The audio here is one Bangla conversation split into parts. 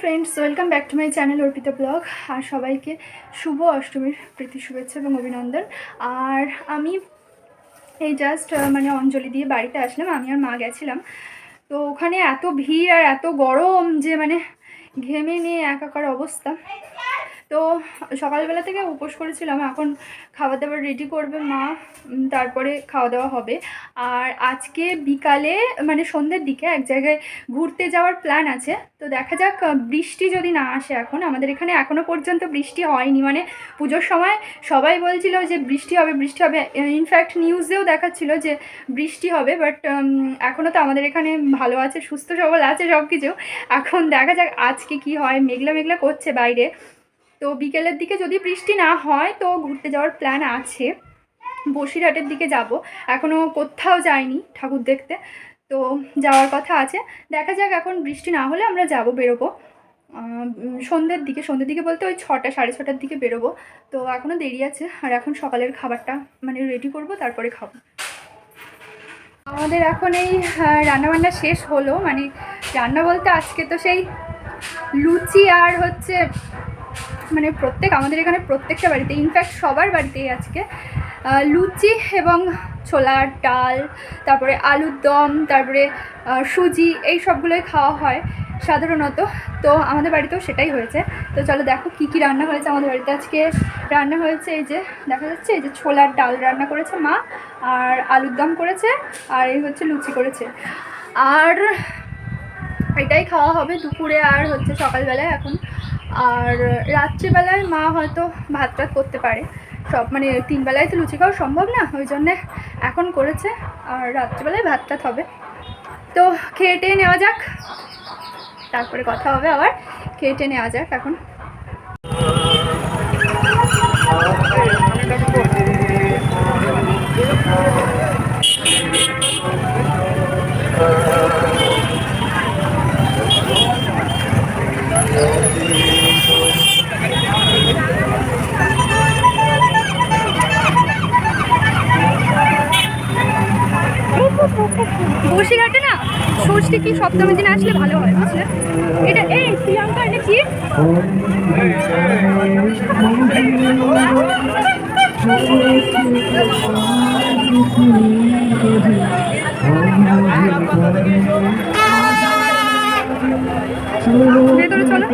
Friends, welcome back to my channel Arpita blog. আর সবাইকে শুভ অষ্টমীর প্রীতি শুভেচ্ছা এবং অভিনন্দন। আর আমি এই জাস্ট অঞ্জলি দিয়ে বাড়িতে আসলাম। আমি আর মা গেছিলাম, তো ওখানে এত ভিড় আর এত গরম যে ঘেমে নিয়ে একাকার অবস্থা। তো সকালবেলা থেকে উপোস করেছিলাম, এখন খাবার দাবার রেডি করবে মা, তারপরে খাওয়া দাওয়া হবে। আর আজকে বিকালে সন্ধ্যের দিকে এক জায়গায় ঘুরতে যাওয়ার প্ল্যান আছে। তো দেখা যাক, বৃষ্টি যদি না আসে। এখন আমাদের এখানে এখনও পর্যন্ত বৃষ্টি হয়নি। পুজোর সময় সবাই বলছিল যে বৃষ্টি হবে বৃষ্টি হবে, ইনফ্যাক্ট নিউজেও দেখাচ্ছিল যে বৃষ্টি হবে, বাট এখনও তো আমাদের এখানে ভালো আছে, সুস্থ সবল আছে সব কিছু। এখন দেখা যাক আজকে কি হয়। মেঘলা মেঘলা করছে বাইরে। তো বিকেলের দিকে যদি বৃষ্টি না হয় তো ঘুরতে যাওয়ার প্ল্যান আছে। বসিরহাটের দিকে যাব, এখনও কোথাও যাইনি ঠাকুর দেখতে, তো যাওয়ার কথা আছে। দেখা যাক, এখন বৃষ্টি না হলে আমরা বেরোবো সন্ধ্যের দিকে বলতে ওই 6টা সাড়ে 6টার দিকে বেরোবো। তো এখনও দেরি আছে। আর এখন সকালের খাবারটা রেডি করব, তারপরে খাবো। আমাদের এখন এই রান্নাবান্না শেষ হলো। রান্না বলতে আজকে তো সেই লুচি আর হচ্ছে আমাদের এখানে প্রত্যেকটা বাড়িতে, ইনফ্যাক্ট সবার বাড়িতেই আজকে লুচি এবং ছোলার ডাল, তারপরে আলুর দম, তারপরে সুজি, এই সবগুলোই খাওয়া হয় সাধারণত। তো আমাদের বাড়িতেও সেটাই হয়েছে। তো চলো দেখো কী কী রান্না হয়েছে আমাদের বাড়িতে। আজকে রান্না হয়েছে, এই যে দেখা যাচ্ছে, এই যে ছোলার ডাল রান্না করেছে মা, আর আলুর দম করেছে, আর এই হচ্ছে লুচি করেছে। আর এটাই খাওয়া হবে দুপুরে আর হচ্ছে সকালবেলায় এখন। আর রাত্রিবেলায় মা হয়তো ভাত টাত করতে পারে। সব 3 বেলায় তো লুচি খাওয়া সম্ভব না, ওই জন্যে এখন করেছে। আর রাত্রিবেলায় ভাত টাত হবে। তো খেয়ে টেয়ে নেওয়া যাক, তারপরে কথা হবে আবার। খেয়ে টেয়ে নেওয়া যাক এখন। বসিরহাটে না ষষ্ঠী কি সপ্তমীর দিনে আসলে ভালো হয়, বুঝলে? এটা এই প্রিয়াঙ্কা, এটা কি? ভেতরে চলো।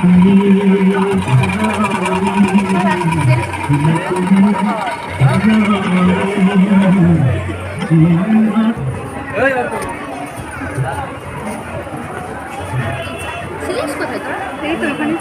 এই তো ওখানে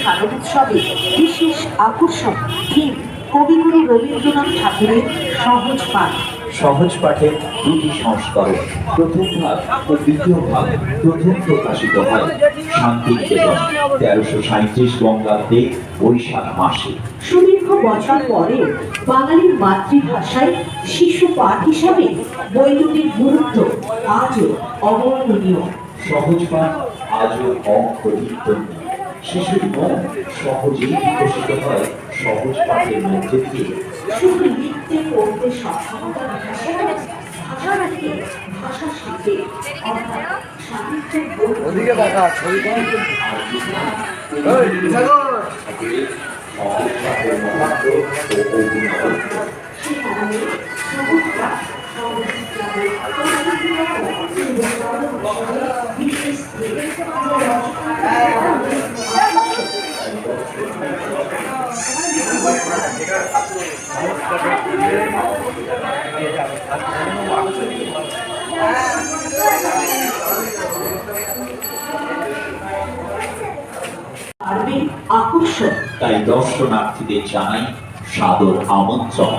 শারদোৎসবে বিশেষ আকর্ষণ থিম কবিগুরু রবীন্দ্রনাথ ঠাকুরের সহজ পাঠ। সহজ পাঠের দুটি সংস্করণ, প্রথম ভাগ ও দ্বিতীয় ভাগ প্রথম প্রকাশিত হয় শান্তিনিকেতন 1337 বঙ্গাব্দে বৈশাখ মাসে। সুদীর্ঘ বছর পরে বাঙালির মাতৃভাষায় শিশু পাঠ হিসাবে বইগুলির গুরুত্ব আজও অবর্ণনীয়। সহজ পাঠ আজও অপ্রতিদ্বন্দ্বী। শিশুর মন সহজেই বিকশিত হয় সহজ পাঠের মধ্যে দিয়ে। শুধু লিখতে পড়তে সক্ষমতা বিকাশে ভাষা রাখতে ভাষা শিখতে আকর্ষণ। তাই দর্শনার্থীদের জানাই সাদর আমন্ত্রণ।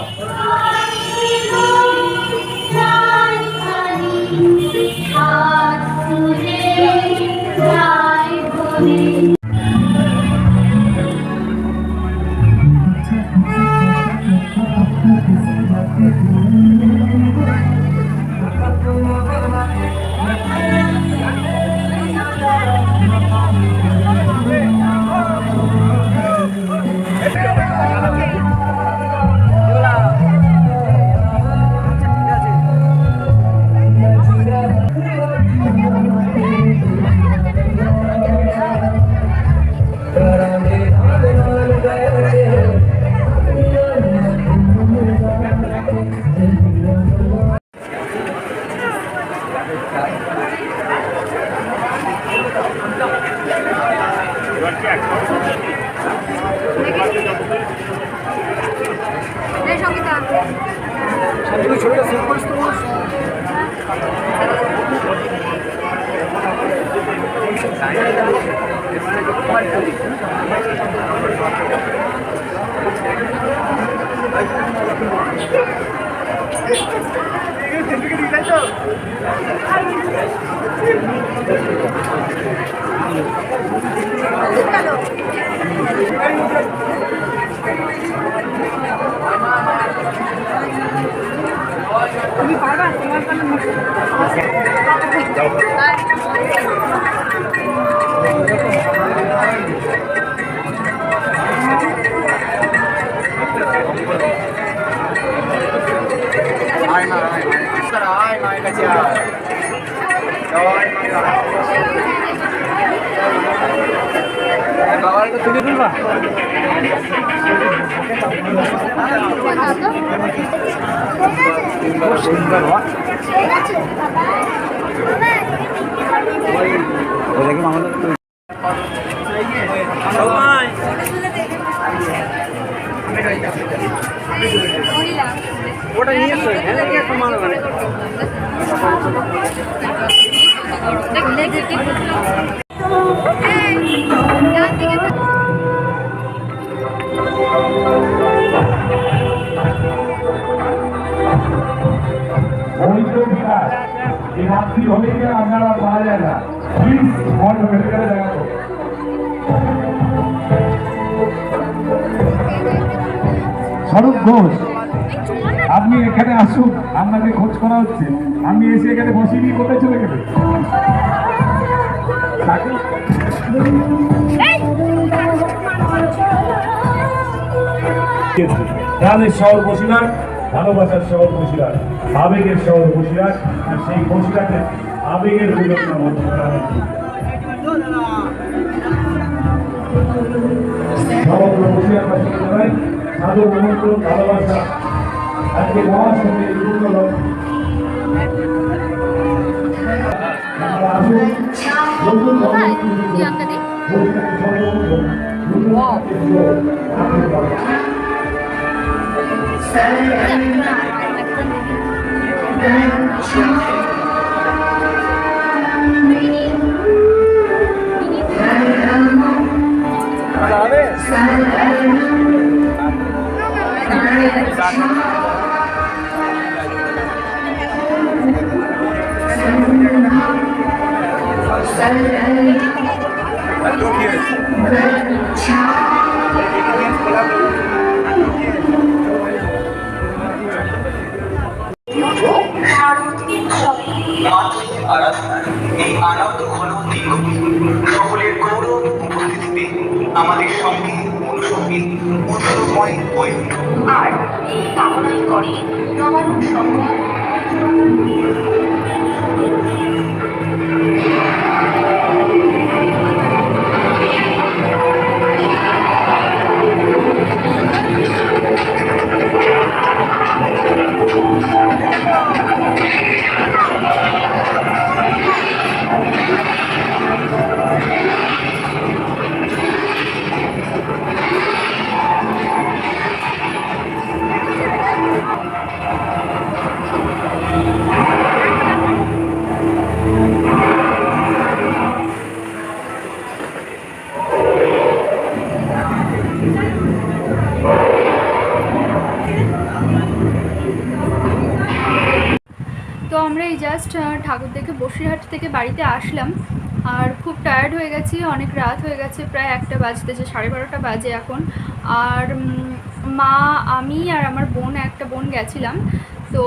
তুমি পারবা তোমার তুলে তুলবা সুন্দর দেখুন আমাদের ওটা নিয়ে সমান মানে বিকাশ রাত্রি হলেই যেন আপনারা পাওয়া যায় না, প্লিজ মন্ড মেডিকেলে দেখা করুন। স্বরূপ ঘোষ, আপনি এখানে আসুন, আপনাকে খোঁজ করা হচ্ছে। আমি এসে এখানে বসিনি, কোথায় চলে গেলে? প্রাণের শহর বসিরহাট, ভালোবাসার শহর বসিরহাট, আবেগের শহর বসিরহাট, আর সেই বসিরহাটের আবেগের সমগ্র বসিরহাটবাসীকে জানাই সাদর আমন্ত্রণ, ভালোবাসা। আজকে মহাসংঘের বিভিন্ন লোক এই আনন্দ ঘন দীর্ঘদিন সকলের গৌরব উপস্থিতিতে আমাদের সঙ্গে অনুসঙ্গী উৎসবময় হয়ে উঠুক। আর এই কামনাই করে নবারুণ সংঘ তো আমরা এই জাস্ট ঠাকুর দেখে বসিরহাট থেকে বাড়িতে আসলাম, আর খুব টায়ার্ড হয়ে গেছি, অনেক রাত হয়ে গেছে, প্রায় 1টা বাজতেছে, 12:30 বাজে এখন। আর মা, আমি আর আমার বোন, একটা বোন গেছিলাম, তো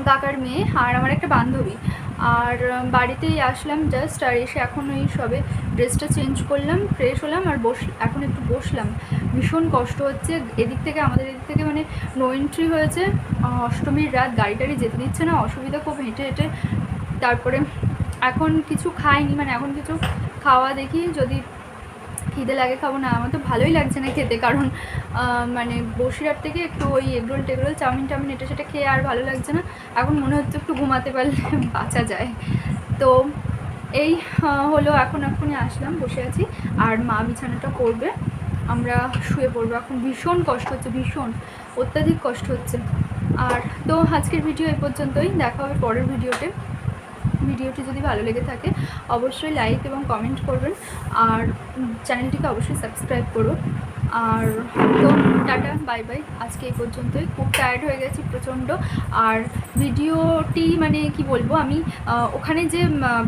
কাকার মেয়ে আর আমার একটা বান্ধবী। আর বাড়িতেই আসলাম জাস্ট, আর এসে এখন ওই সবে ড্রেসটা চেঞ্জ করলাম, ফ্রেশ হলাম, আর এখন একটু বসলাম। ভীষণ কষ্ট হচ্ছে, এদিক থেকে আমাদের এদিক থেকে মানে নো এন্ট্রি হয়েছে, অষ্টমীর রাত, গাড়ি টাড়ি যেতে দিচ্ছে না, অসুবিধা খুব, হেঁটে হেঁটে। তারপরে এখন কিছু খাইনি, মানে এখন কিছু খাওয়া দেখি, যদি খিদে লাগে খাবো, না আমার তো ভালোই লাগছে না খেতে, কারণ মানে বসিরহাট থেকে একটু ওই এগরোল টেগরোল চাউমিন টাউমিন এটা সেটা খেয়ে আর ভালো লাগছে না, এখন মনে হচ্ছে একটু ঘুমাতে পারলে বাঁচা যায়। তো এই হলো, এখনই আসলাম, বসে আছি, আর মা বিছানাটা করবে, আমরা শুয়ে পড়বো। এখন ভীষণ কষ্ট হচ্ছে, ভীষণ অত্যাধিক কষ্ট হচ্ছে। আর তো আজকের ভিডিও এই পর্যন্তই, দেখা হবে পরের ভিডিওতে। ভিডিওটি যদি ভালো লেগে থাকে অবশ্যই লাইক এবং কমেন্ট করবেন, আর চ্যানেলটিকে অবশ্যই সাবস্ক্রাইব করো। আর তো টাটা, বাই বাই, আজকে এই পর্যন্তই। খুব টায়ার্ড হয়ে গেছি প্রচণ্ড। আর ভিডিওটি মানে কি বলবো, আমি ওখানে যে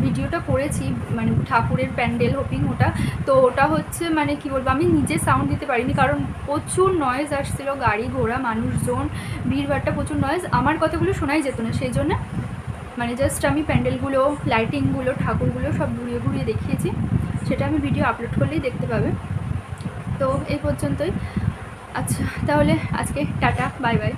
ভিডিওটা করেছি মানে ঠাকুরের প্যান্ডেল হোপিং, তো ওটা হচ্ছে মানে কি বলবো, আমি নিজে সাউন্ড দিতে পারিনি, কারণ প্রচুর নয়েজ আসছিলো, গাড়ি ঘোড়া, মানুষজন, ভিড়ভাড়টা, প্রচুর নয়েজ, আমার কথাগুলো শোনাই যেত না, সেই জন্য মানে জাস্ট আমি প্যান্ডেলগুলো, লাইটিংগুলো, ঠাকুরগুলো সব ঘুরিয়ে ঘুরিয়ে দেখিয়েছি, সেটা আমি ভিডিও আপলোড করলেই দেখতে পাবে। তো এই পর্যন্তই, আচ্ছা তাহলে আজকে টাটা, বাই বাই।